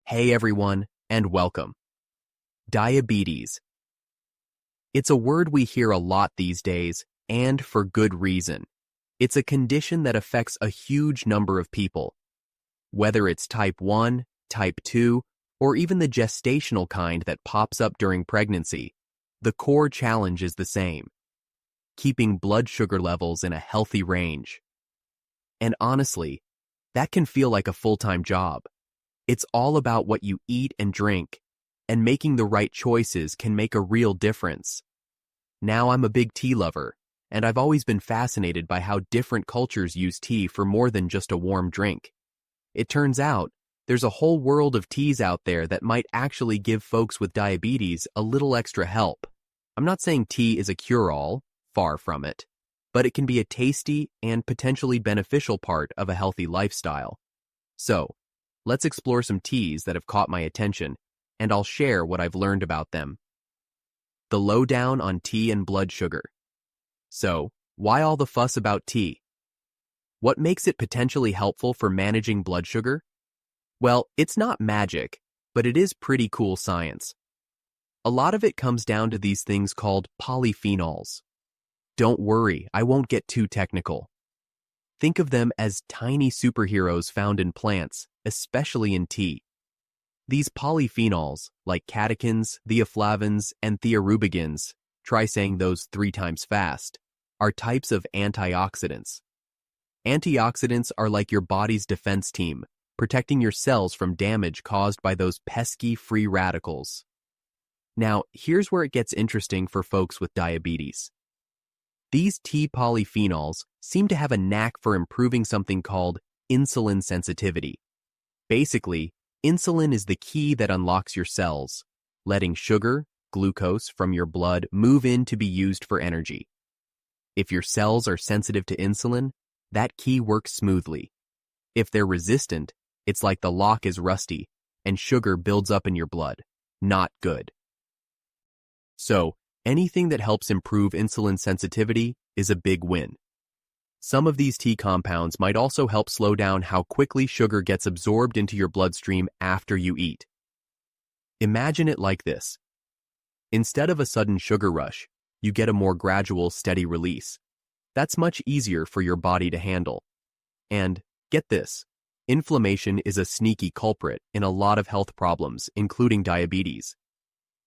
Hey everyone, and welcome. Diabetes. It's a word we hear a lot these days, and for good reason. It's a condition that affects a huge number of people. Whether it's type 1, type 2, or even the gestational kind that pops up during pregnancy, the core challenge is the same: keeping blood sugar levels in a healthy range. And honestly, that can feel like a full-time job. It's all about what you eat and drink, and making the right choices can make a real difference. Now I'm a big tea lover, and I've always been fascinated by how different cultures use tea for more than just a warm drink. It turns out, there's a whole world of teas out there that might actually give folks with diabetes a little extra help. I'm not saying tea is a cure-all, far from it, but it can be a tasty and potentially beneficial part of a healthy lifestyle. So, let's explore some teas that have caught my attention, and I'll share what I've learned about them. The lowdown on tea and blood sugar. So, why all the fuss about tea? What makes it potentially helpful for managing blood sugar? Well, it's not magic, but it is pretty cool science. A lot of it comes down to these things called polyphenols. Don't worry, I won't get too technical. Think of them as tiny superheroes found in plants, especially in tea. These polyphenols, like catechins, theaflavins, and theorubigins, try saying those 3 times fast, are types of antioxidants. Antioxidants are like your body's defense team, protecting your cells from damage caused by those pesky free radicals. Now, here's where it gets interesting for folks with diabetes. These tea polyphenols seem to have a knack for improving something called insulin sensitivity. Basically, insulin is the key that unlocks your cells, letting sugar, glucose from your blood move in to be used for energy. If your cells are sensitive to insulin, that key works smoothly. If they're resistant, it's like the lock is rusty and sugar builds up in your blood. Not good. So, anything that helps improve insulin sensitivity is a big win. Some of these tea compounds might also help slow down how quickly sugar gets absorbed into your bloodstream after you eat. Imagine it like this. Instead of a sudden sugar rush, you get a more gradual, steady release. That's much easier for your body to handle. And, get this, inflammation is a sneaky culprit in a lot of health problems, including diabetes.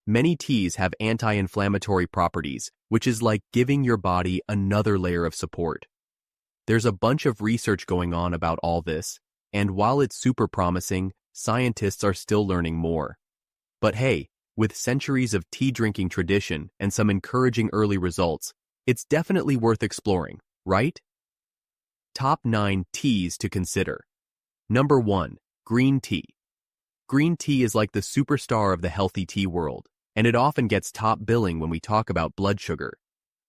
Many teas have anti-inflammatory properties, which is like giving your body another layer of support. There's a bunch of research going on about all this, and while it's super promising, scientists are still learning more. But hey, with centuries of tea drinking tradition and some encouraging early results, it's definitely worth exploring, right? Top 9 teas to consider. Number 1, green tea. Green tea is like the superstar of the healthy tea world, and it often gets top billing when we talk about blood sugar.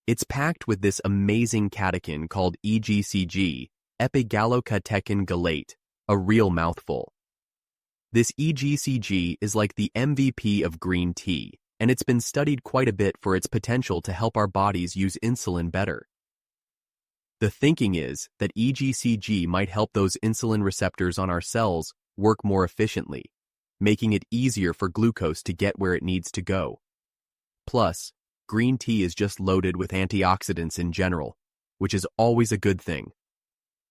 It's packed with this amazing catechin called EGCG, epigallocatechin gallate, a real mouthful. This EGCG is like the MVP of green tea, and it's been studied quite a bit for its potential to help our bodies use insulin better. The thinking is that EGCG might help those insulin receptors on our cells work more efficiently, making it easier for glucose to get where it needs to go. Plus, green tea is just loaded with antioxidants in general, which is always a good thing.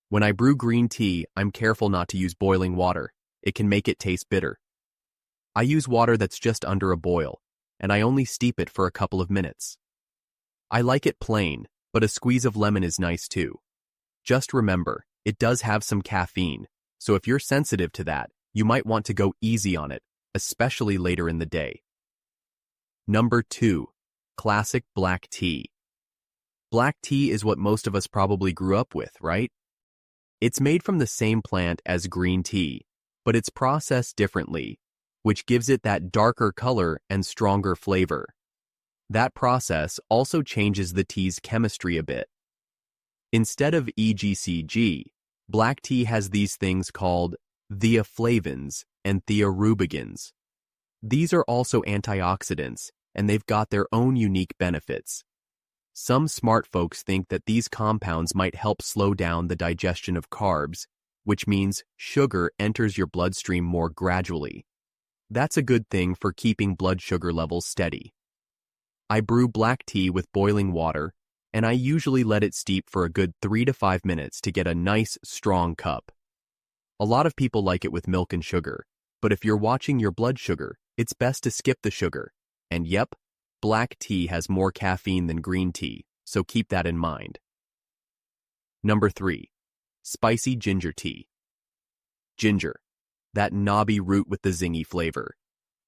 When I brew green tea, I'm careful not to use boiling water. It can make it taste bitter. I use water that's just under a boil, and I only steep it for a couple of minutes. I like it plain, but a squeeze of lemon is nice too. Just remember, it does have some caffeine, so if you're sensitive to that, you might want to go easy on it, especially later in the day. Number 2. Classic black tea. Black tea is what most of us probably grew up with, right? It's made from the same plant as green tea, but it's processed differently, which gives it that darker color and stronger flavor. That process also changes the tea's chemistry a bit. Instead of EGCG, black tea has these things called theaflavins and theorubigins. These are also antioxidants, and they've got their own unique benefits. Some smart folks think that these compounds might help slow down the digestion of carbs, which means sugar enters your bloodstream more gradually, That's a good thing for keeping blood sugar levels steady. I brew black tea with boiling water, and I usually let it steep for a good 3 to 5 minutes to get a nice, strong cup. A lot of people like it with milk and sugar, but if you're watching your blood sugar, it's best to skip the sugar. And yep, black tea has more caffeine than green tea, so keep that in mind. Number 3. Spicy ginger tea. Ginger, that knobby root with the zingy flavor.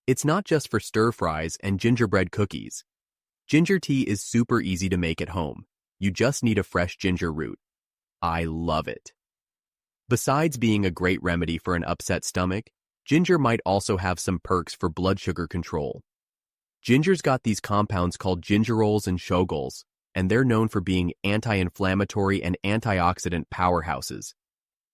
It's not just for stir-fries and gingerbread cookies. Ginger tea is super easy to make at home. You just need a fresh ginger root. I love it. Besides being a great remedy for an upset stomach, ginger might also have some perks for blood sugar control. Ginger's got these compounds called gingerols and shogols, and they're known for being anti-inflammatory and antioxidant powerhouses.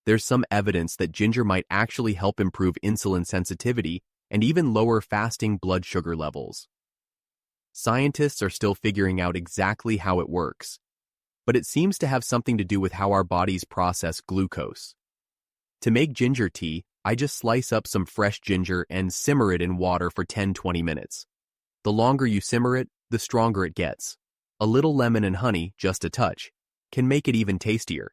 There's some evidence that ginger might actually help improve insulin sensitivity and even lower fasting blood sugar levels. Scientists are still figuring out exactly how it works, but it seems to have something to do with how our bodies process glucose. To make ginger tea, I just slice up some fresh ginger and simmer it in water for 10-20 minutes. The longer you simmer it, the stronger it gets. A little lemon and honey, just a touch, can make it even tastier.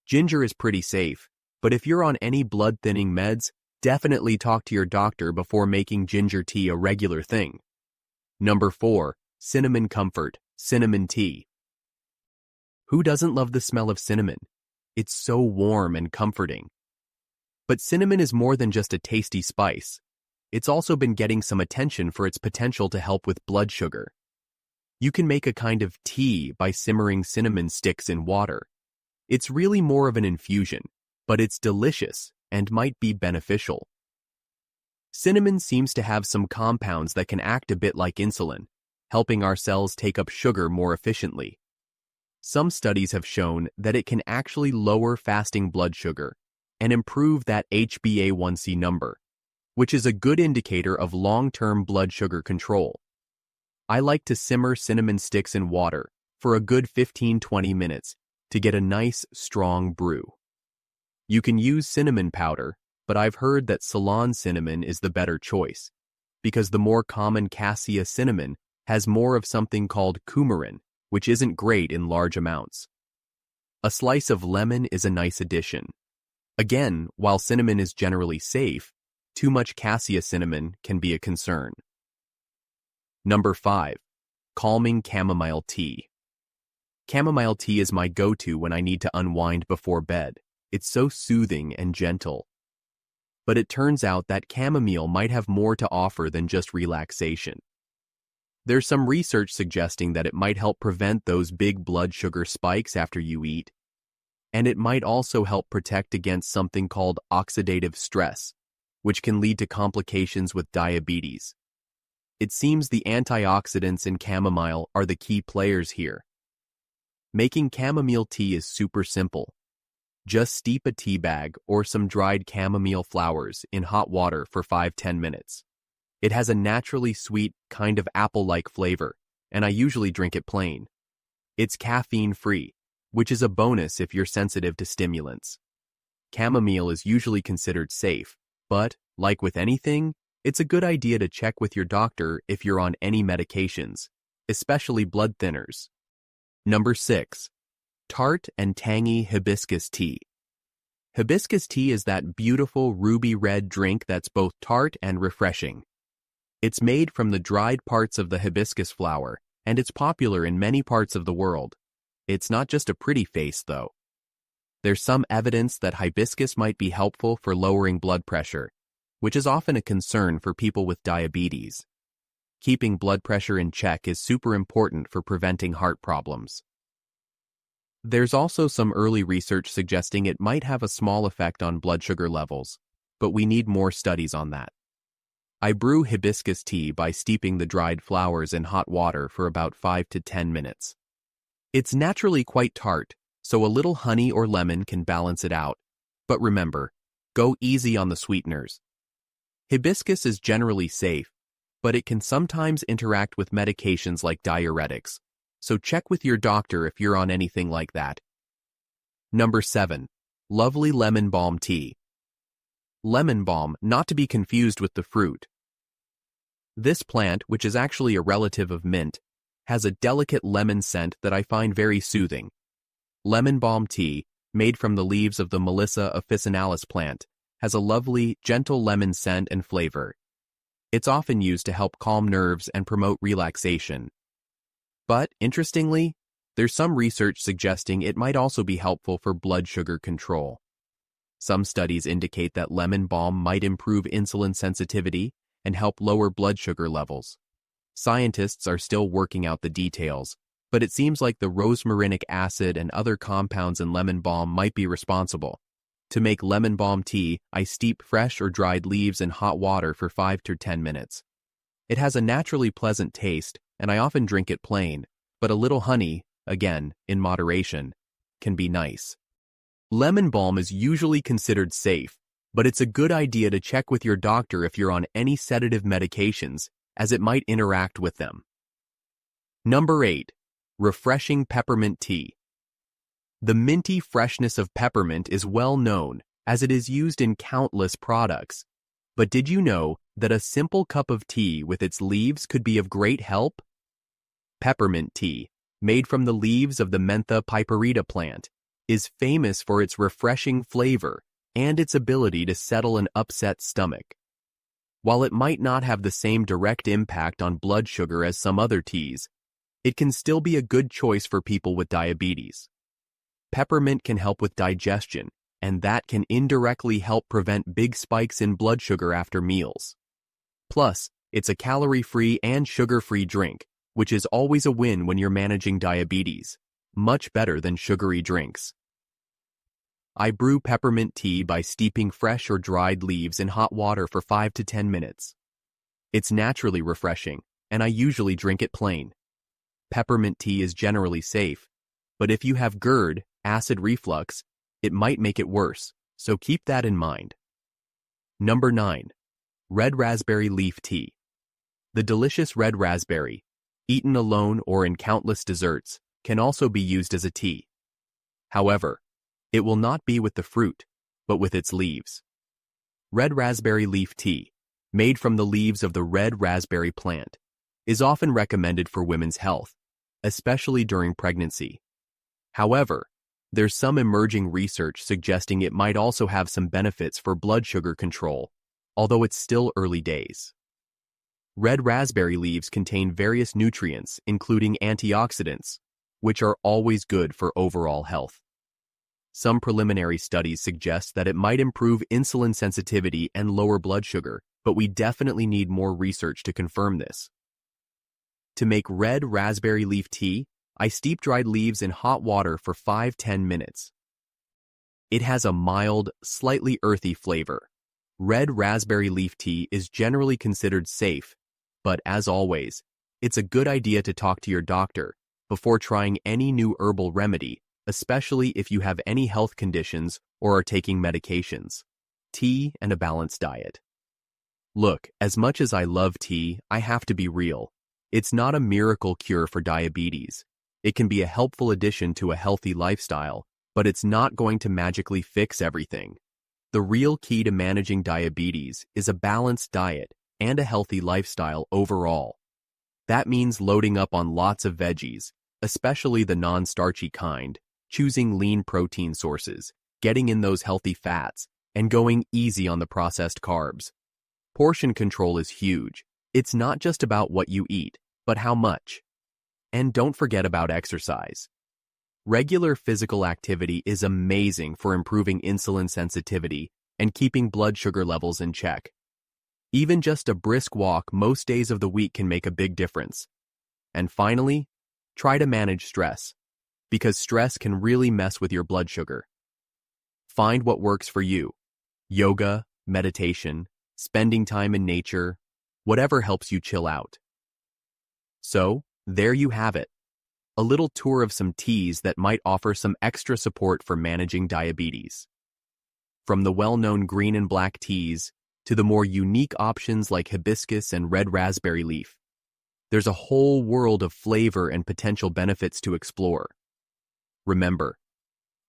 Ginger is pretty safe, but if you're on any blood-thinning meds, definitely talk to your doctor before making ginger tea a regular thing. Number 4. Cinnamon Comfort, cinnamon tea. Who doesn't love the smell of cinnamon? It's so warm and comforting. But cinnamon is more than just a tasty spice. It's also been getting some attention for its potential to help with blood sugar. You can make a kind of tea by simmering cinnamon sticks in water. It's really more of an infusion, but it's delicious and might be beneficial. Cinnamon seems to have some compounds that can act a bit like insulin, helping our cells take up sugar more efficiently. Some studies have shown that it can actually lower fasting blood sugar and improve that HbA1c number, which is a good indicator of long-term blood sugar control. I like to simmer cinnamon sticks in water for a good 15-20 minutes to get a nice, strong brew. You can use cinnamon powder, but I've heard that Ceylon cinnamon is the better choice, because the more common cassia cinnamon has more of something called coumarin, which isn't great in large amounts. A slice of lemon is a nice addition. Again, while cinnamon is generally safe, too much cassia cinnamon can be a concern. Number 5. Calming chamomile tea. Chamomile tea is my go-to when I need to unwind before bed. It's so soothing and gentle. But it turns out that chamomile might have more to offer than just relaxation. There's some research suggesting that it might help prevent those big blood sugar spikes after you eat, and it might also help protect against something called oxidative stress, which can lead to complications with diabetes. It seems the antioxidants in chamomile are the key players here. Making chamomile tea is super simple. Just steep a tea bag or some dried chamomile flowers in hot water for 5-10 minutes. It has a naturally sweet, kind of apple-like flavor, and I usually drink it plain. It's caffeine-free, which is a bonus if you're sensitive to stimulants. Chamomile is usually considered safe, but, like with anything, it's a good idea to check with your doctor if you're on any medications, especially blood thinners. Number 6. Tart and Tangy Hibiscus tea. Hibiscus tea is that beautiful ruby red drink that's both tart and refreshing. It's made from the dried parts of the hibiscus flower, and it's popular in many parts of the world. It's not just a pretty face, though. There's some evidence that hibiscus might be helpful for lowering blood pressure, which is often a concern for people with diabetes. Keeping blood pressure in check is super important for preventing heart problems. There's also some early research suggesting it might have a small effect on blood sugar levels, but we need more studies on that. I brew hibiscus tea by steeping the dried flowers in hot water for about 5 to 10 minutes. It's naturally quite tart, so a little honey or lemon can balance it out. But remember, go easy on the sweeteners. Hibiscus is generally safe, but it can sometimes interact with medications like diuretics, so check with your doctor if you're on anything like that. Number 7. Lovely lemon balm tea. Lemon balm, not to be confused with the fruit, This plant, which is actually a relative of mint, has a delicate lemon scent that I find very soothing. Lemon balm tea, made from the leaves of the Melissa officinalis plant, has a lovely, gentle lemon scent and flavor. It's often used to help calm nerves and promote relaxation. But, interestingly, there's some research suggesting it might also be helpful for blood sugar control. Some studies indicate that lemon balm might improve insulin sensitivity and help lower blood sugar levels. Scientists are still working out the details, but it seems like the rosmarinic acid and other compounds in lemon balm might be responsible. To make lemon balm tea, I steep fresh or dried leaves in hot water for 5 to 10 minutes. It has a naturally pleasant taste, and I often drink it plain, but a little honey, again, in moderation, can be nice. Lemon balm is usually considered safe, but it's a good idea to check with your doctor if you're on any sedative medications, as it might interact with them. Number 8. Refreshing peppermint tea. The minty freshness of peppermint is well known, as it is used in countless products. But did you know that a simple cup of tea with its leaves could be of great help? Peppermint tea, made from the leaves of the Mentha piperita plant, is famous for its refreshing flavor and its ability to settle an upset stomach. While it might not have the same direct impact on blood sugar as some other teas, it can still be a good choice for people with diabetes. Peppermint can help with digestion, and that can indirectly help prevent big spikes in blood sugar after meals. Plus, it's a calorie-free and sugar-free drink, which is always a win when you're managing diabetes, much better than sugary drinks. I brew peppermint tea by steeping fresh or dried leaves in hot water for 5 to 10 minutes. It's naturally refreshing, and I usually drink it plain. Peppermint tea is generally safe, but if you have GERD, acid reflux, it might make it worse, so keep that in mind. Number 9. Red raspberry leaf tea. The delicious red raspberry, eaten alone or in countless desserts, can also be used as a tea. However, it will not be with the fruit, but with its leaves. Red raspberry leaf tea, made from the leaves of the red raspberry plant, is often recommended for women's health, especially during pregnancy. However, there's some emerging research suggesting it might also have some benefits for blood sugar control, although it's still early days. Red raspberry leaves contain various nutrients, including antioxidants, which are always good for overall health. Some preliminary studies suggest that it might improve insulin sensitivity and lower blood sugar, but we definitely need more research to confirm this. To make red raspberry leaf tea, I steep dried leaves in hot water for 5–10 minutes. It has a mild, slightly earthy flavor. Red raspberry leaf tea is generally considered safe, but as always, it's a good idea to talk to your doctor before trying any new herbal remedy, especially if you have any health conditions or are taking medications. Tea and a balanced diet. Look, as much as I love tea, I have to be real. It's not a miracle cure for diabetes. It can be a helpful addition to a healthy lifestyle, but it's not going to magically fix everything. The real key to managing diabetes is a balanced diet and a healthy lifestyle overall. That means loading up on lots of veggies, especially the non-starchy kind, choosing lean protein sources, getting in those healthy fats, and going easy on the processed carbs. Portion control is huge. It's not just about what you eat, but how much. And don't forget about exercise. Regular physical activity is amazing for improving insulin sensitivity and keeping blood sugar levels in check. Even just a brisk walk most days of the week can make a big difference. And finally, try to manage stress, because stress can really mess with your blood sugar. Find what works for you. Yoga, meditation, spending time in nature, whatever helps you chill out. So, there you have it. A little tour of some teas that might offer some extra support for managing diabetes. From the well-known green and black teas to the more unique options like hibiscus and red raspberry leaf, there's a whole world of flavor and potential benefits to explore. Remember,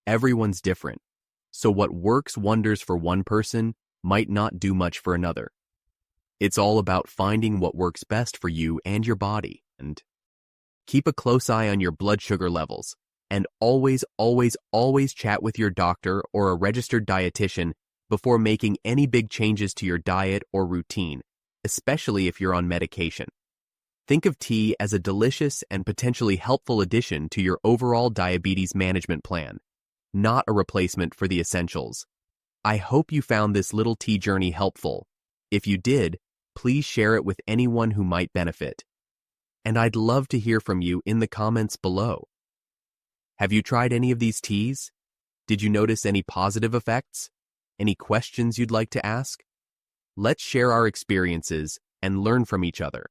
everyone's different, so what works wonders for one person might not do much for another. It's all about finding what works best for you and your body. And keep a close eye on your blood sugar levels. And always, always, always chat with your doctor or a registered dietitian before making any big changes to your diet or routine, especially if you're on medication. Think of tea as a delicious and potentially helpful addition to your overall diabetes management plan, not a replacement for the essentials. I hope you found this little tea journey helpful. If you did, please share it with anyone who might benefit. And I'd love to hear from you in the comments below. Have you tried any of these teas? Did you notice any positive effects? Any questions you'd like to ask? Let's share our experiences and learn from each other.